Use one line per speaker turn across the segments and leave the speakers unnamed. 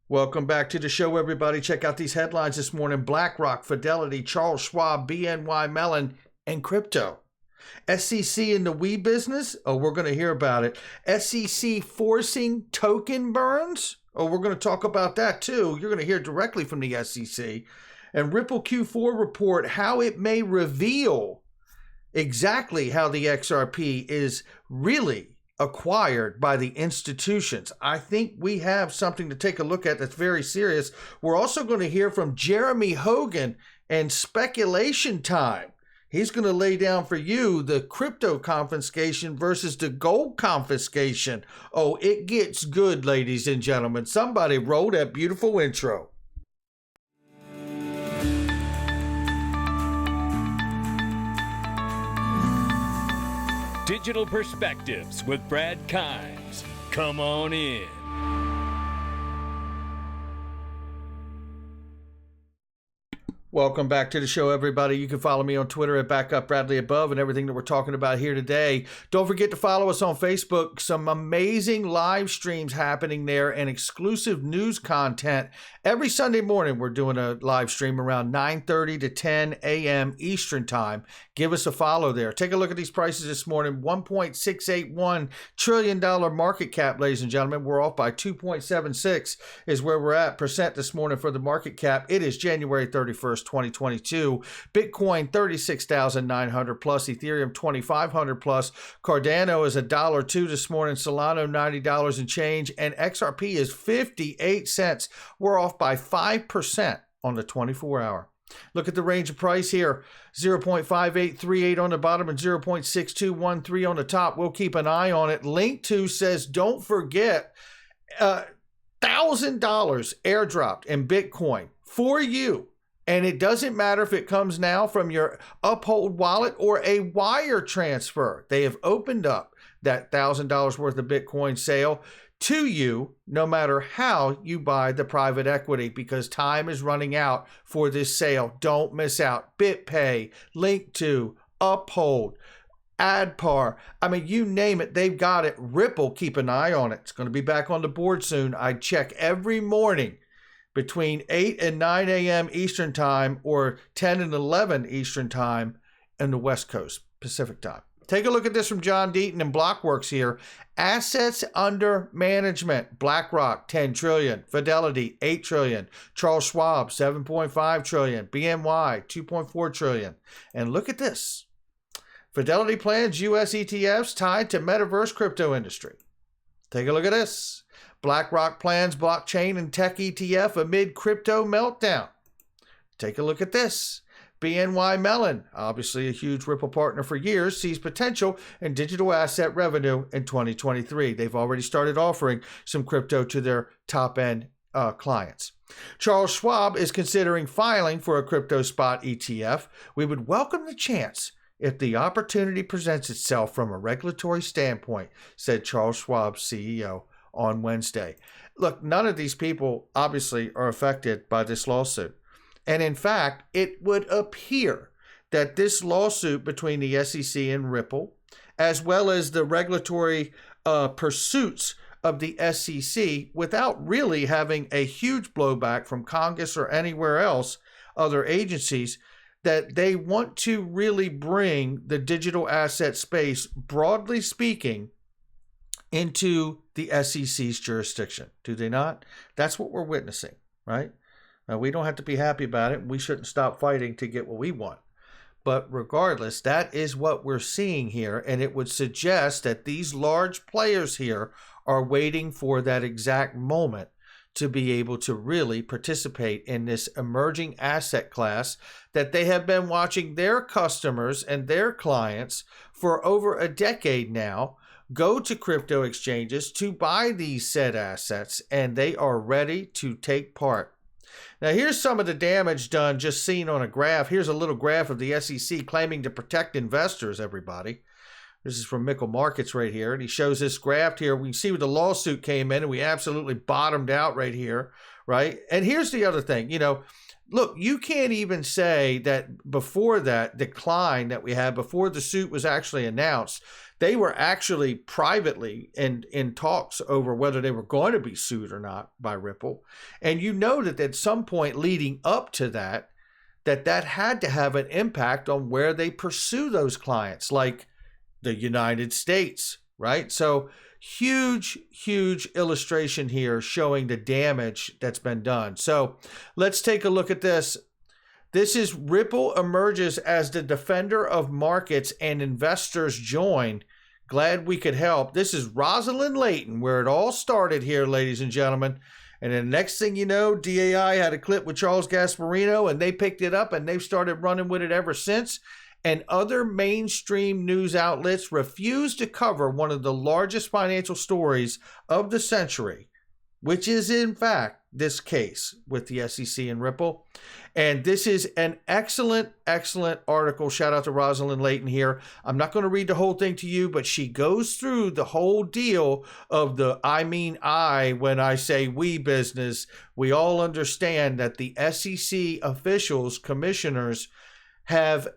Welcome back to the show, everybody. Check out these headlines this morning. BlackRock, Fidelity, Charles Schwab, BNY, Mellon, and crypto. SEC in the we business? Oh, we're going to hear about it. SEC forcing token burns? Oh, we're going to talk about that too. You're going to hear directly from the SEC. And Ripple Q4 report, how it may reveal exactly how the XRP is really acquired by the institutions. I think we have something to take a look at that's very serious. We're also going to hear from Jeremy Hogan and Speculation Time. He's going to lay down for you the crypto confiscation versus the gold confiscation. Oh, it gets good, ladies and gentlemen. Somebody roll that beautiful intro.
Digital Perspectives with Brad Kimes. Come on in.
Welcome back to the show, everybody. You can follow me on Twitter at BackupBradleyAbove and everything that we're talking about here today. Don't forget to follow us on Facebook. Some amazing live streams happening there and exclusive news content. Every Sunday morning, we're doing a live stream around 9:30 to 10 a.m. Eastern Time. Give us a follow there. Take a look at these prices this morning. $1.681 trillion market cap, ladies and gentlemen. We're off by 2.76 is where we're at percent this morning for the market cap. It is January 31st. 2022. Bitcoin 36,900 plus, Ethereum 2,500 plus. Cardano is $1.02 this morning. Solana $90 and change, and XRP is 58 cents. We're off by 5% on the 24-hour. Look at the range of price here. 0.5838 on the bottom and 0.6213 on the top. We'll keep an eye on it. Link to says don't forget $1,000 airdropped in Bitcoin for you. And it doesn't matter if it comes now from your Uphold wallet or a wire transfer. They have opened up that $1,000 worth of Bitcoin sale to you, no matter how you buy the private equity, because time is running out for this sale. Don't miss out. BitPay, Link2, Uphold, AdPar. I mean, you name it, they've got it. Ripple, keep an eye on it. It's going to be back on the board soon. I check every morning between 8 and 9 a.m. Eastern Time or 10 and 11 Eastern Time in the West Coast, Pacific Time. Take a look at this from John Deaton and Blockworks here. Assets under management. BlackRock, 10 trillion. Fidelity, 8 trillion. Charles Schwab, 7.5 trillion. BNY, 2.4 trillion. And look at this. Fidelity plans U.S. ETFs tied to metaverse crypto industry. Take a look at this. BlackRock plans blockchain and tech ETF amid crypto meltdown. Take a look at this. BNY Mellon, obviously a huge Ripple partner for years, sees potential in digital asset revenue in 2023. They've already started offering some crypto to their top-end clients. Charles Schwab is considering filing for a crypto spot ETF. We would welcome the chance if the opportunity presents itself from a regulatory standpoint, said Charles Schwab's CEO on Wednesday. Look, none of these people obviously are affected by this lawsuit. And in fact, it would appear that this lawsuit between the SEC and Ripple, as well as the regulatory pursuits of the SEC, without really having a huge blowback from Congress or anywhere else, other agencies, that they want to really bring the digital asset space, broadly speaking, into the SEC's jurisdiction. Do they not? That's what we're witnessing, right? Now, we don't have to be happy about it. We shouldn't stop fighting to get what we want. But regardless, that is what we're seeing here. And it would suggest that these large players here are waiting for that exact moment to be able to really participate in this emerging asset class that they have been watching their customers and their clients for over a decade now go to crypto exchanges to buy these said assets, and they are ready to take part. Now, here's some of the damage done just seen on a graph. Here's a little graph of the SEC claiming to protect investors, everybody. This is from Mickle Markets right here, and he shows this graph here. We can see where the lawsuit came in, and we absolutely bottomed out right here, right? And here's the other thing. You know, look, you can't even say that before that decline that we had, before the suit was actually announced, they were actually privately in talks over whether they were going to be sued or not by Ripple. And you know that at some point leading up to that, that had to have an impact on where they pursue those clients, like the United States, right? So huge, huge illustration here showing the damage that's been done. So let's take a look at this. This is Ripple emerges as the defender of markets and investors join. Glad we could help. This is Rosalind Layton, where it all started here, ladies and gentlemen. And then the next thing you know, DAI had a clip with Charles Gasparino, and they picked it up, and they've started running with it ever since. And other mainstream news outlets refuse to cover one of the largest financial stories of the century, which is in fact this case with the SEC and Ripple. And this is an excellent, excellent article. Shout out to Rosalind Layton here. I'm not going to read the whole thing to you, but she goes through the whole deal of the when I say we business. We all understand that the SEC officials, commissioners, have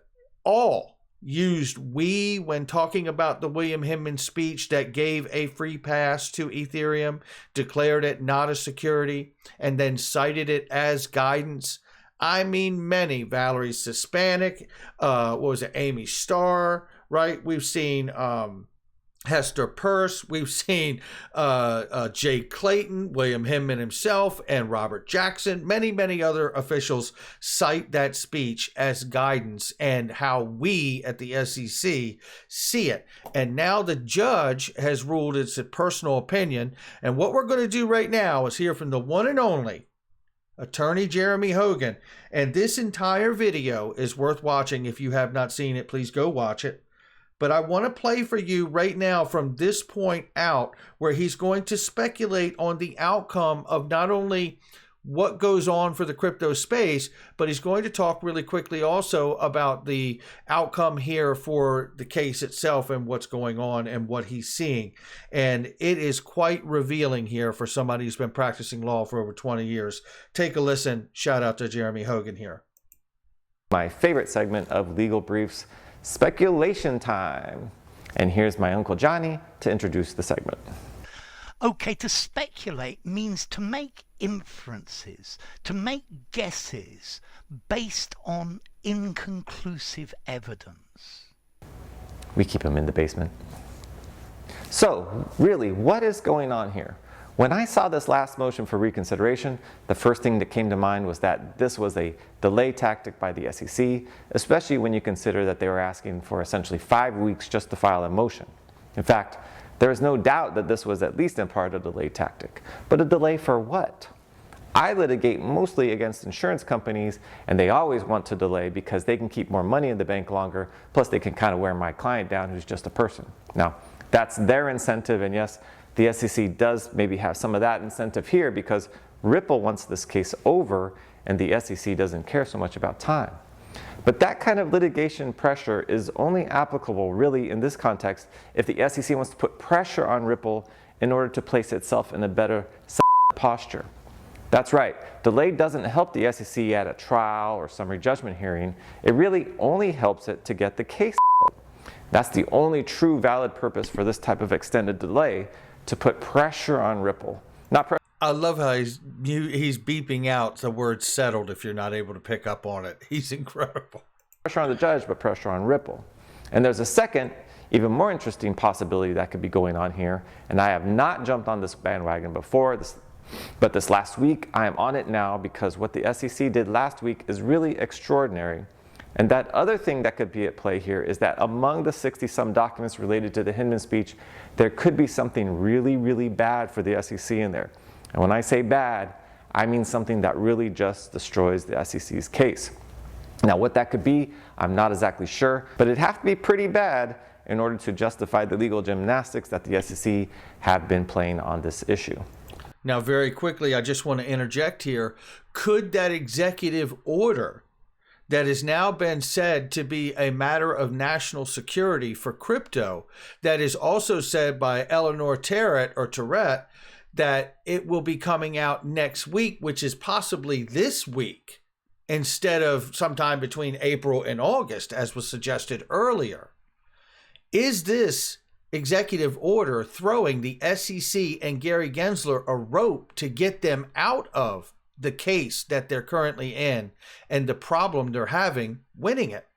all used we when talking about the William Hinman speech that gave a free pass to Ethereum, declared it not a security, and then cited it as guidance. I mean, many. Valerie Hispanic, what was it? Amy Starr, right? We've seen Hester Peirce. We've seen Jay Clayton, William Hinman himself, and Robert Jackson. Many, many other officials cite that speech as guidance and how we at the SEC see it. And now the judge has ruled it's a personal opinion. And what we're going to do right now is hear from the one and only Attorney Jeremy Hogan. And this entire video is worth watching. If you have not seen it, please go watch it. But I want to play for you right now from this point out where he's going to speculate on the outcome of not only what goes on for the crypto space, but he's going to talk really quickly also about the outcome here for the case itself and what's going on and what he's seeing. And it is quite revealing here for somebody who's been practicing law for over 20 years. Take a listen. Shout out to Jeremy Hogan here.
My favorite segment of Legal Briefs, speculation time. And here's my Uncle Johnny to introduce the segment.
Okay, to speculate means to make inferences, to make guesses based on inconclusive evidence.
We keep them in the basement. So, really, what is going on here? When I saw this last motion for reconsideration, the first thing that came to mind was that this was a delay tactic by the SEC, especially when you consider that they were asking for essentially 5 weeks just to file a motion. In fact, there is no doubt that this was at least in part a delay tactic. But a delay for what? I litigate mostly against insurance companies, and they always want to delay because they can keep more money in the bank longer, plus they can kind of wear my client down who's just a person. Now, that's their incentive, and yes, the SEC does maybe have some of that incentive here because Ripple wants this case over and the SEC doesn't care so much about time. But that kind of litigation pressure is only applicable really in this context if the SEC wants to put pressure on Ripple in order to place itself in a better posture. That's right, delay doesn't help the SEC at a trial or summary judgment hearing. It really only helps it to get the case. That's the only true valid purpose for this type of extended delay, to put pressure on Ripple.
I love how he's beeping out the word settled if you're not able to pick up on it. He's incredible.
Pressure on the judge, but pressure on Ripple. And there's a second, even more interesting possibility that could be going on here, and I have not jumped on this bandwagon before, but this last week I am on it now because what the SEC did last week is really extraordinary. And that other thing that could be at play here is that among the 60-some documents related to the Hinman speech, there could be something really, really bad for the SEC in there. And when I say bad, I mean something that really just destroys the SEC's case. Now, what that could be, I'm not exactly sure, but it'd have to be pretty bad in order to justify the legal gymnastics that the SEC have been playing on this issue.
Now, very quickly, I just want to interject here. Could that executive order that has now been said to be a matter of national security for crypto, that is also said by Eleanor Terrett, that it will be coming out next week, which is possibly this week, instead of sometime between April and August, as was suggested earlier. Is this executive order throwing the SEC and Gary Gensler a rope to get them out of the case that they're currently in and the problem they're having winning it?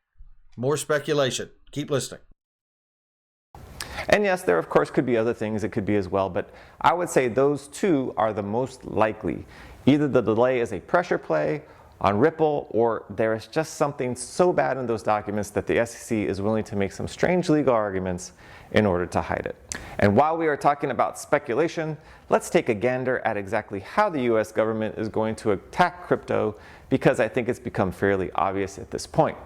More speculation. Keep listening.
And yes, there of course could be other things it could be as well, but I would say those two are the most likely. Either the delay is a pressure play on Ripple, or there is just something so bad in those documents that the SEC is willing to make some strange legal arguments in order to hide it. And while we are talking about speculation, let's take a gander at exactly how the US government is going to attack crypto, because I think it's become fairly obvious at this point.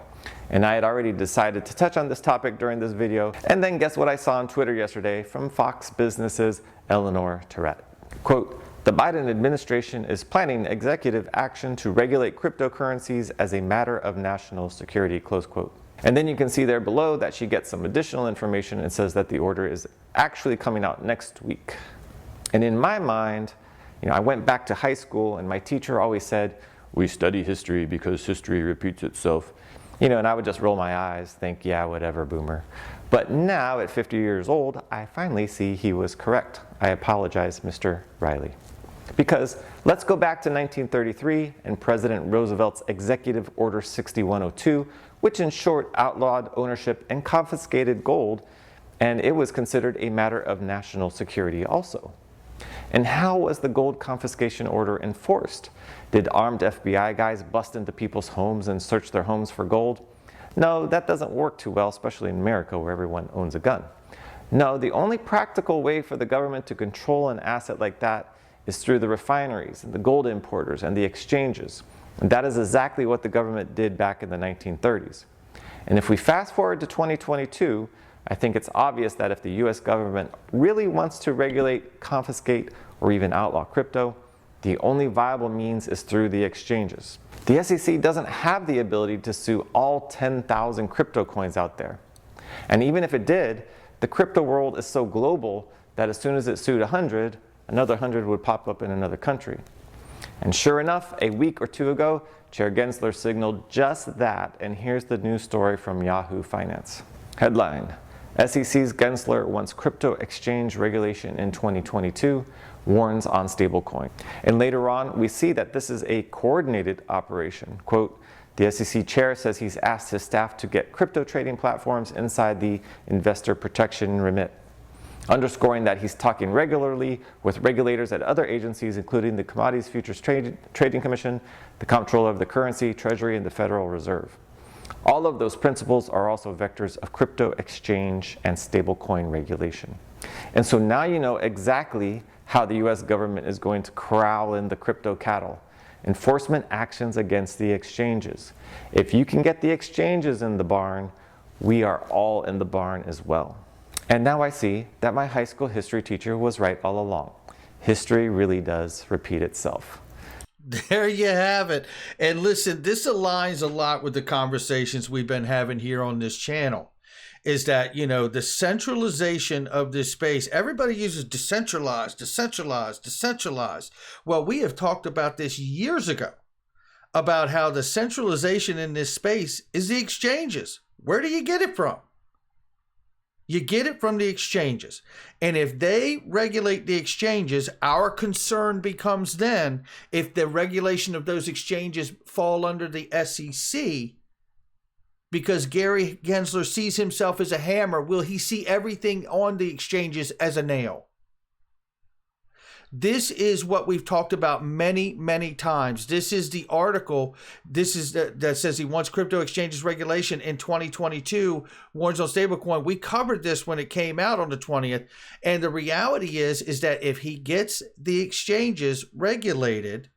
And I had already decided to touch on this topic during this video, and then guess what I saw on Twitter yesterday from Fox Business's Eleanor Terrett. Quote, "The Biden administration is planning executive action to regulate cryptocurrencies as a matter of national security," close quote. And then you can see there below that she gets some additional information and says that the order is actually coming out next week. And in my mind, I went back to high school and my teacher always said, "We study history because history repeats itself." And I would just roll my eyes, think, yeah, whatever, boomer. But now at 50 years old, I finally see he was correct. I apologize, Mr. Riley. Because let's go back to 1933 and President Roosevelt's Executive Order 6102, which in short outlawed ownership and confiscated gold, and it was considered a matter of national security also. And how was the gold confiscation order enforced? Did armed FBI guys bust into people's homes and search their homes for gold? No, that doesn't work too well, especially in America where everyone owns a gun. No, the only practical way for the government to control an asset like that is through the refineries, and the gold importers, and the exchanges. And that is exactly what the government did back in the 1930s. And if we fast forward to 2022, I think it's obvious that if the US government really wants to regulate, confiscate, or even outlaw crypto, the only viable means is through the exchanges. The SEC doesn't have the ability to sue all 10,000 crypto coins out there. And even if it did, the crypto world is so global that as soon as it sued 100, another 100 would pop up in another country. And sure enough, a week or two ago, Chair Gensler signaled just that, and here's the news story from Yahoo Finance. Headline: SEC's Gensler wants crypto exchange regulation in 2022, warns on stablecoin. And later on, we see that this is a coordinated operation. Quote, "The SEC chair says he's asked his staff to get crypto trading platforms inside the investor protection remit, underscoring that he's talking regularly with regulators at other agencies, including the Commodities Futures Trading Commission, the Comptroller of the Currency, Treasury, and the Federal Reserve. All of those principles are also vectors of crypto exchange and stablecoin regulation." And so now you know exactly how the US government is going to corral in the crypto cattle. Enforcement actions against the exchanges. If you can get the exchanges in the barn, we are all in the barn as well. And now I see that my high school history teacher was right all along. History really does repeat itself.
There you have it. And listen, this aligns a lot with the conversations we've been having here on this channel. Is that, the centralization of this space. Everybody uses decentralized. Well, we have talked about this years ago, about how the centralization in this space is the exchanges. Where do you get it from? You get it from the exchanges. And if they regulate the exchanges, our concern becomes then, if the regulation of those exchanges fall under the SEC, because Gary Gensler sees himself as a hammer, will he see everything on the exchanges as a nail? This is what we've talked about many, many times. This is the article. This is that says he wants crypto exchanges regulation in 2022, warns on stablecoin. We covered this when it came out on the 20th. And the reality is that if he gets the exchanges regulated,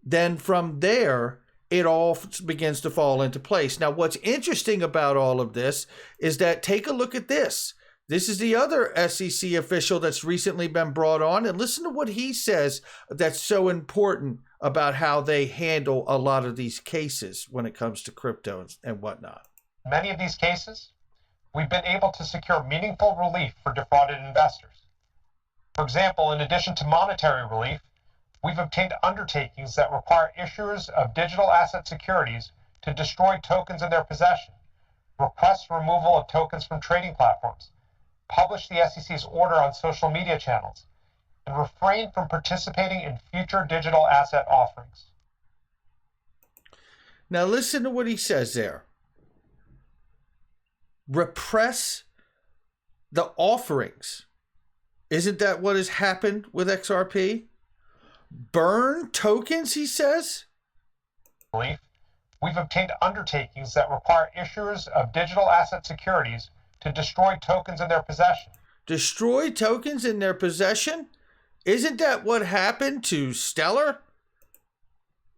then from there, it all begins to fall into place. Now, what's interesting about all of this is that take a look at this. This is the other SEC official that's recently been brought on, and listen to what he says that's so important about how they handle a lot of these cases when it comes to crypto and whatnot.
In many of these cases, we've been able to secure meaningful relief for defrauded investors. For example, in addition to monetary relief, we've obtained undertakings that require issuers of digital asset securities to destroy tokens in their possession, request removal of tokens from trading platforms, publish the SEC's order on social media channels, and refrain from participating in future digital asset offerings.
Now listen to what he says there. Repress the offerings. Isn't that what has happened with XRP? Burn tokens, he says?
We've obtained undertakings that require issuers of digital asset securities to destroy tokens in their possession.
Destroy tokens in their possession? Isn't that what happened to Stellar?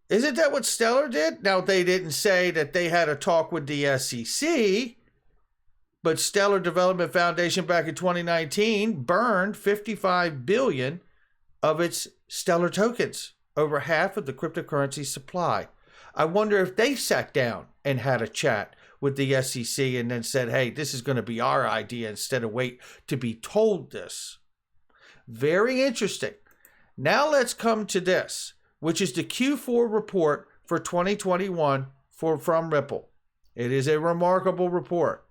Isn't that what Stellar did? Now, they didn't say that they had a talk with the SEC, but Stellar Development Foundation back in 2019 burned 55 billion of its Stellar tokens, over half of the cryptocurrency supply. I wonder if they sat down and had a chat with the SEC and then said, hey, this is going to be our idea instead of wait to be told this. Very interesting. Now let's come to this, which is the Q4 report for 2021 from Ripple. It is a remarkable report.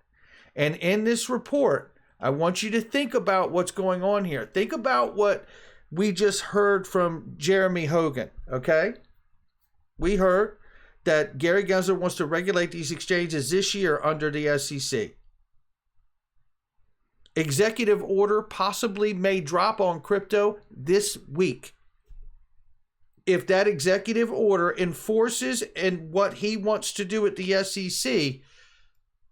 And in this report, I want you to think about what's going on here. Think about what we just heard from Jeremy Hogan, okay? We heard that Gary Gensler wants to regulate these exchanges this year under the SEC. Executive order possibly may drop on crypto this week. If that executive order enforces in what he wants to do at the SEC,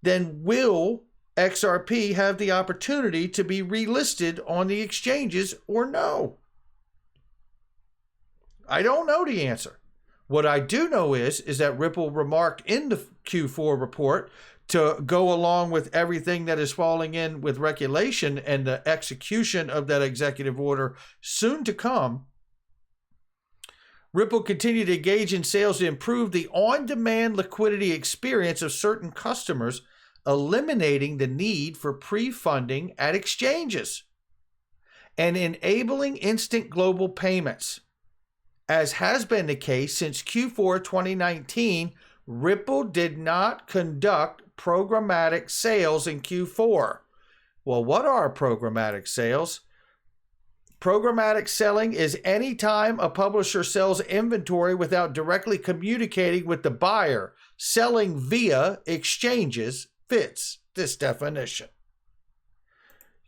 then will XRP have the opportunity to be relisted on the exchanges or no? I don't know the answer. What I do know is that Ripple remarked in the Q4 report to go along with everything that is falling in with regulation and the execution of that executive order soon to come. Ripple continued to engage in sales to improve the on-demand liquidity experience of certain customers, eliminating the need for pre-funding at exchanges and enabling instant global payments. As has been the case since Q4 2019, Ripple did not conduct programmatic sales in Q4. Well, what are programmatic sales? Programmatic selling is any time a publisher sells inventory without directly communicating with the buyer. Selling via exchanges fits this definition.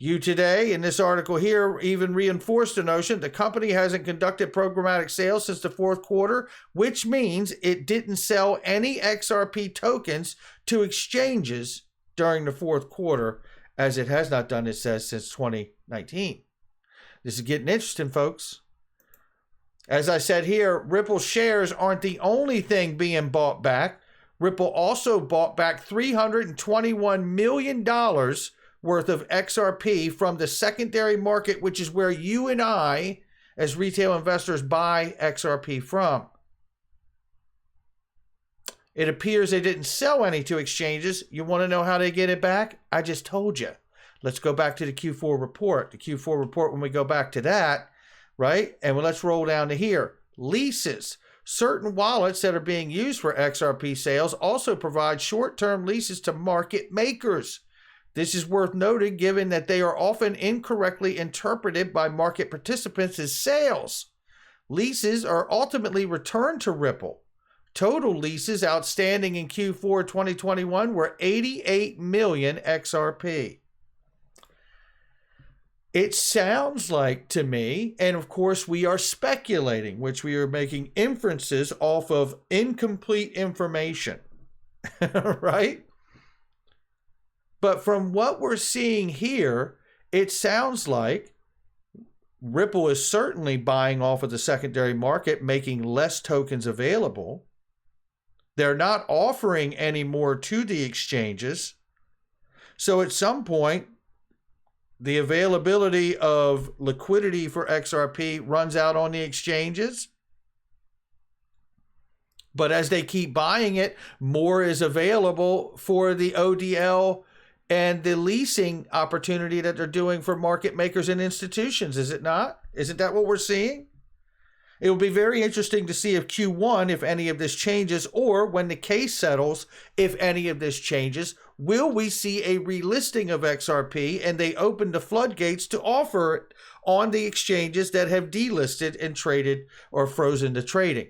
You Today, in this article here, even reinforced the notion the company hasn't conducted programmatic sales since the fourth quarter, which means it didn't sell any XRP tokens to exchanges during the fourth quarter, as it has not done, it says, since 2019. This is getting interesting, folks. As I said here, Ripple shares aren't the only thing being bought back. Ripple also bought back $321 million worth of XRP from the secondary market, which is where you and I, as retail investors, buy XRP from. It appears they didn't sell any to exchanges. You want to know how they get it back? I just told you. Let's go back to the Q4 report. The Q4 report, when we go back to that, right? And let's roll down to here. Leases. Certain wallets that are being used for XRP sales also provide short-term leases to market makers. This is worth noting given that they are often incorrectly interpreted by market participants as sales. Leases are ultimately returned to Ripple. Total leases outstanding in Q4 2021 were 88 million XRP. It sounds like to me, and of course we are speculating, which we are making inferences off of incomplete information, right? But from what we're seeing here, it sounds like Ripple is certainly buying off of the secondary market, making less tokens available. They're not offering any more to the exchanges. So at some point, the availability of liquidity for XRP runs out on the exchanges. But as they keep buying it, more is available for the ODL and the leasing opportunity that they're doing for market makers and institutions, is it not? Isn't that what we're seeing? It will be very interesting to see if Q1, if any of this changes, or when the case settles, if any of this changes. Will we see a relisting of XRP and they open the floodgates to offer it on the exchanges that have delisted and traded or frozen the trading?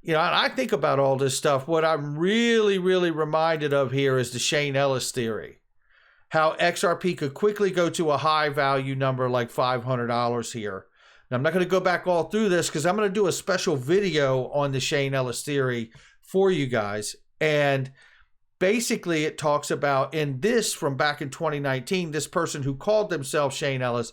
You know, and I think about all this stuff. What I'm really, really reminded of here is the Shane Ellis theory. How XRP could quickly go to a high value number like $500 here. Now, I'm not going to go back all through this because I'm going to do a special video on the Shane Ellis theory for you guys. And basically, it talks about in this from back in 2019, this person who called themselves Shane Ellis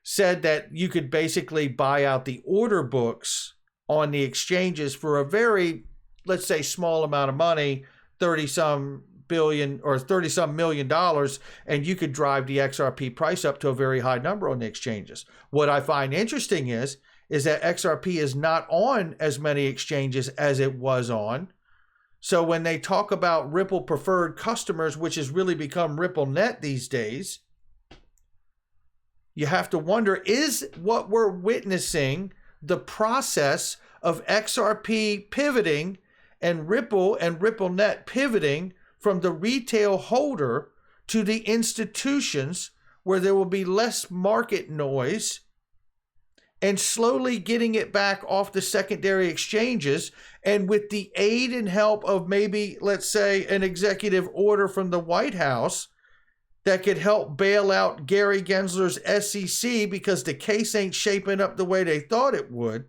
said that you could basically buy out the order books on the exchanges for a very, let's say, small amount of money, 30-some billion or 30-some million dollars, and you could drive the XRP price up to a very high number on the exchanges. What I find interesting is that XRP is not on as many exchanges as it was on. So when they talk about Ripple preferred customers, which has really become RippleNet these days, you have to wonder, is what we're witnessing the process of XRP pivoting and Ripple and RippleNet pivoting from the retail holder to the institutions where there will be less market noise and slowly getting it back off the secondary exchanges, and with the aid and help of maybe, let's say, an executive order from the White House that could help bail out Gary Gensler's SEC because the case ain't shaping up the way they thought it would,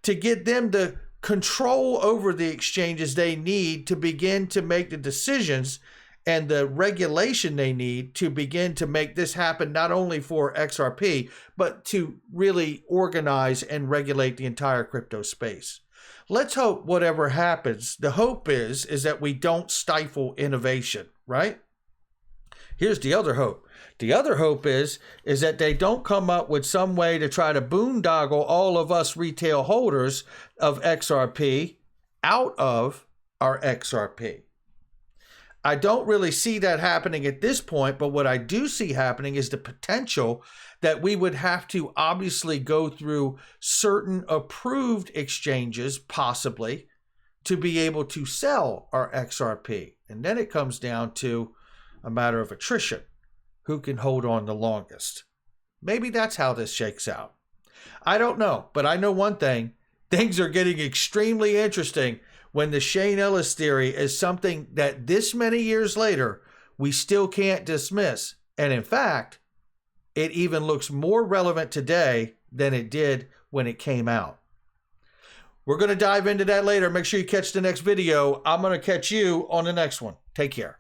to get them the control over the exchanges they need to begin to make the decisions and the regulation they need to begin to make this happen, not only for XRP, but to really organize and regulate the entire crypto space. Let's hope whatever happens, the hope is that we don't stifle innovation, right? Here's the other hope. The other hope is that they don't come up with some way to try to boondoggle all of us retail holders of XRP out of our XRP. I don't really see that happening at this point, but what I do see happening is the potential that we would have to obviously go through certain approved exchanges, possibly, to be able to sell our XRP. And then it comes down to a matter of attrition. Who can hold on the longest? Maybe that's how this shakes out. I don't know, but I know one thing. Things are getting extremely interesting when the Shane Ellis theory is something that this many years later, we still can't dismiss. And in fact, it even looks more relevant today than it did when it came out. We're going to dive into that later. Make sure you catch the next video. I'm going to catch you on the next one. Take care.